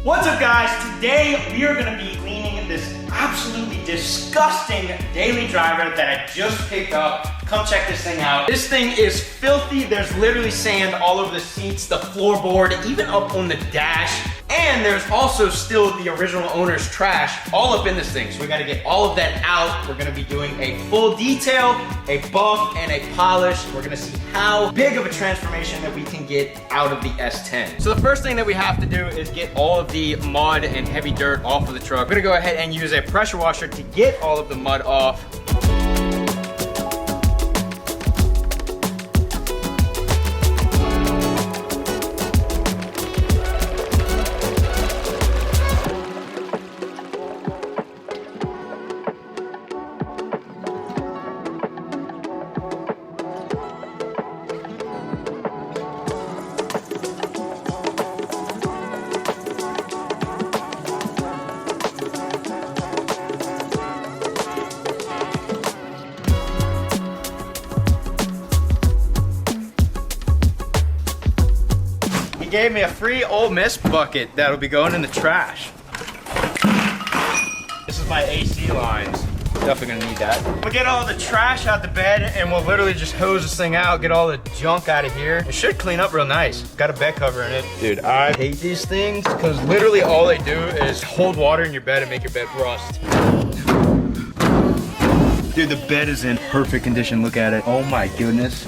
What's up, guys? Today we are gonna be cleaning this absolutely disgusting daily driver that I just picked up. Come check this thing out. This thing is filthy. There's literally sand all over the seats, the floorboard, even up on the dash. And there's also still the original owner's trash all up in this thing. So we gotta get all of that out. We're gonna be doing a full detail, a buff, and a polish. We're gonna see how big of a transformation that we can get out of the S10. So the first thing that we have to do is get all of the mud and heavy dirt off of the truck. We're gonna go ahead and use a pressure washer to get all of the mud off. Gave me a free Ole Miss bucket that'll be going in the trash. This is my AC lines. Definitely gonna need that. We'll get all the trash out the bed and we'll literally just hose this thing out, get all the junk out of here. It should clean up real nice. Got a bed cover in it. Dude, I hate these things because literally all they do is hold water in your bed and make your bed rust. Dude, the bed is in perfect condition. Look at it. Oh my goodness.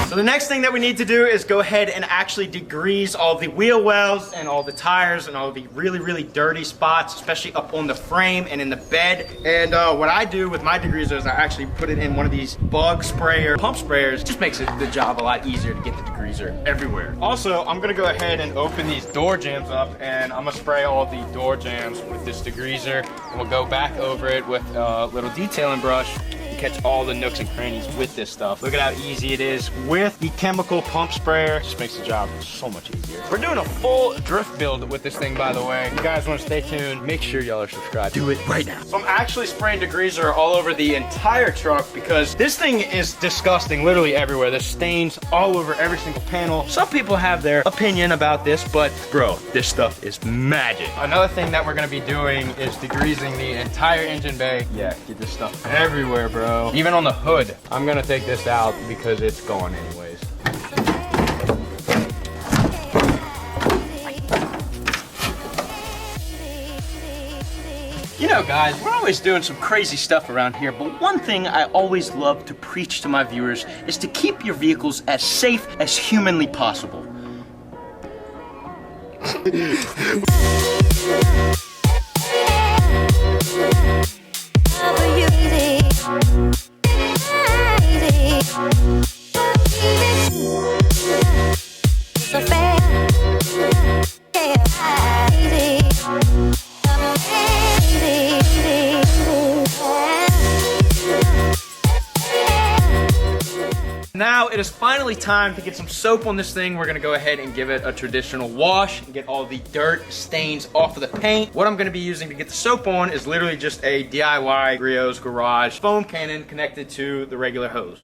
So the next thing that we need to do is go ahead and actually degrease all the wheel wells and all the tires and all the really dirty spots, especially up on the frame and in the bed. And what I do with my degreaser is I actually put it in one of these bug sprayer pump sprayers. Just makes the job a lot easier to get the degreaser everywhere. Also, I'm gonna go ahead and open these door jambs up and I'm gonna spray all the door jambs with this degreaser. And we'll go back over it with a little detailing brush. Catch all the nooks and crannies with this stuff. Look at how easy it is with the chemical pump sprayer. Just makes the job so much easier. We're doing a full drift build with this thing, by the way. If you guys want to stay tuned, make sure y'all are subscribed. Do it right now. So I'm actually spraying degreaser all over the entire truck because this thing is disgusting literally everywhere. There's stains all over every single panel. Some people have their opinion about this, but bro, this stuff is magic. Another thing that we're gonna be doing is degreasing the entire engine bay. Yeah, get this stuff everywhere, bro. Even on the hood. I'm gonna take this out because it's gone anyways. You know, guys, we're always doing some crazy stuff around here, but one thing I always love to preach to my viewers is to keep your vehicles as safe as humanly possible. Now it is finally time to get some soap on this thing. We're gonna go ahead and give it a traditional wash and get all the dirt stains off of the paint. What I'm gonna be using to get the soap on is literally just a DIY Grio's Garage foam cannon connected to the regular hose.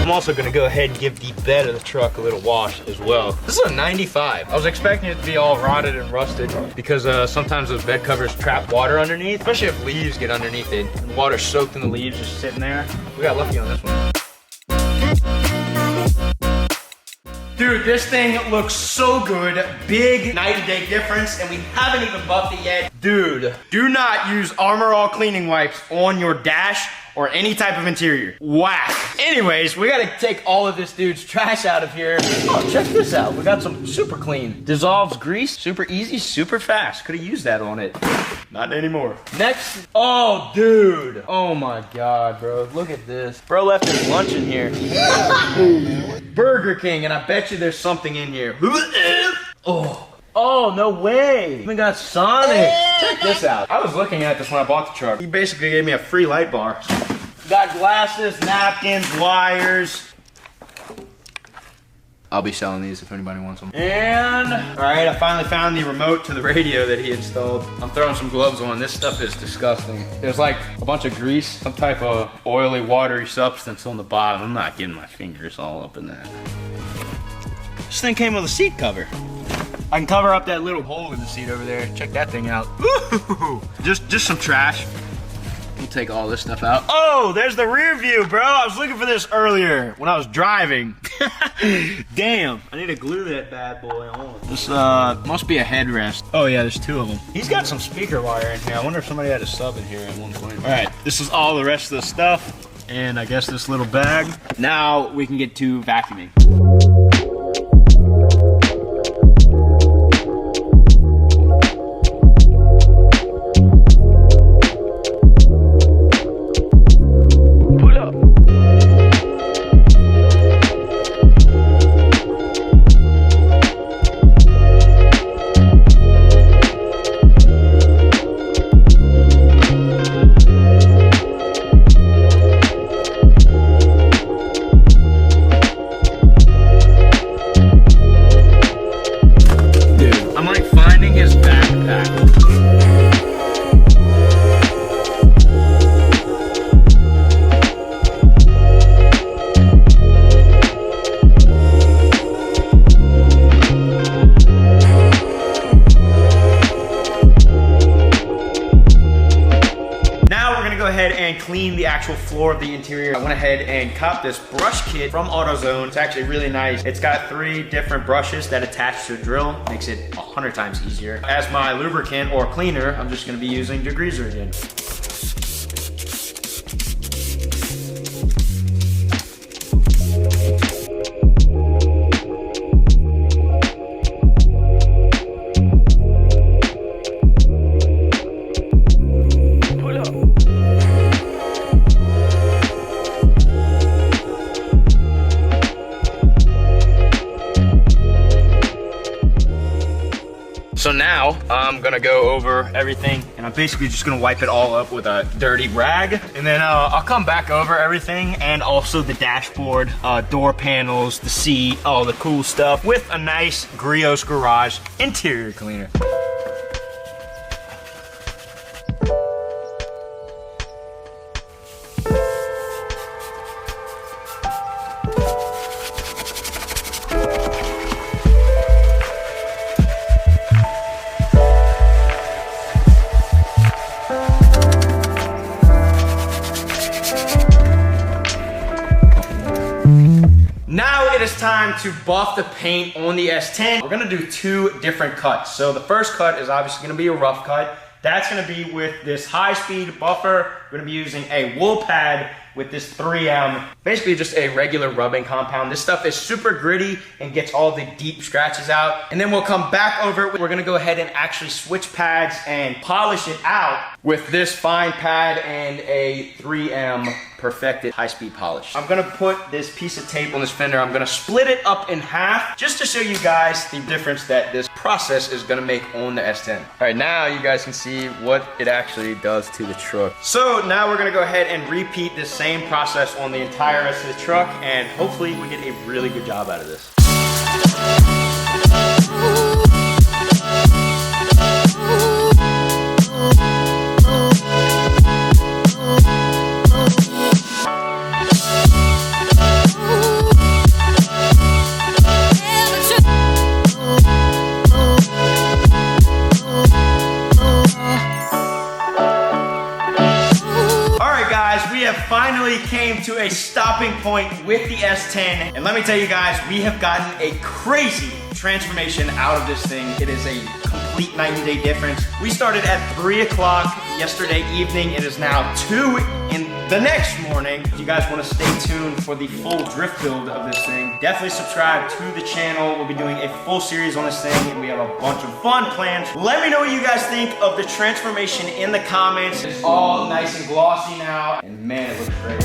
I'm also gonna go ahead and give the bed of the truck a little wash as well. This is a 95. I was expecting it to be all rotted and rusted because sometimes those bed covers trap water underneath, especially if leaves get underneath it. And water soaked in the leaves just sitting there. We got lucky on this one. Dude, this thing looks so good. Big night and day difference, and we haven't even buffed it yet. Dude, do not use Armor All cleaning wipes on your dash or any type of interior. Whack. Anyways, we gotta take all of this dude's trash out of here. Oh, check this out. We got some super clean. Dissolves grease, super easy, super fast. Could've used that on it. Not anymore. Next, oh, dude. Oh my God, bro. Look at this. Bro left his lunch in here. Burger King, and I bet you there's something in here. Oh, no way. Even got Sonic. Check this out. I was looking at this when I bought the truck. He basically gave me a free light bar. Got glasses, napkins, wires. I'll be selling these if anybody wants them. And, all right, I finally found the remote to the radio that he installed. I'm throwing some gloves on. This stuff is disgusting. There's like a bunch of grease, some type of oily, watery substance on the bottom. I'm not getting my fingers all up in that. This thing came with a seat cover. I can cover up that little hole in the seat over there. Check that thing out. Ooh, just some trash. We'll take all this stuff out. Oh, there's the rear view, bro. I was looking for this earlier when I was driving. Damn, I need to glue that bad boy on. This must be a headrest. Oh yeah, there's two of them. He's got some speaker wire in here. I wonder if somebody had a sub in here at one point. All right, this is all the rest of the stuff. And I guess this little bag. Now we can get to vacuuming. And clean the actual floor of the interior. I went ahead and copped this brush kit from AutoZone. It's actually really nice. It's got 3 different brushes that attach to a drill. Makes it 100 times easier. As my lubricant or cleaner, I'm just gonna be using degreaser again. So now I'm gonna go over everything and I'm basically just gonna wipe it all up with a dirty rag. And then I'll come back over everything and also the dashboard, door panels, the seat, all the cool stuff with a nice Griot's Garage interior cleaner. Now it is time to buff the paint on the S10. We're gonna do 2 different cuts. So the first cut is obviously gonna be a rough cut. That's gonna be with this high-speed buffer. We're gonna be using a wool pad with this 3M. Basically just a regular rubbing compound. This stuff is super gritty and gets all the deep scratches out. And then we'll come back over it. We're gonna go ahead and actually switch pads and polish it out with this fine pad and a 3M perfected high-speed polish. I'm gonna put this piece of tape on this fender. I'm gonna split it up in half just to show you guys the difference that this process is gonna make on the S10. All right, now you guys can see what it actually does to the truck. So now we're gonna go ahead and repeat this same process on the entire rest of the truck, and hopefully we get a really good job out of this. We have finally came to a stopping point with the S10, and let me tell you guys, we have gotten a crazy transformation out of this thing. It is a complete night and day difference. We started at 3 o'clock yesterday evening. It is now 2 in the next morning. If you guys want to stay tuned for the full drift build of this thing, definitely subscribe to the channel. We'll be doing a full series on this thing, and we have a bunch of fun plans. Let me know what you guys think of the transformation in the comments. It's all nice and glossy now, and man, it looks great.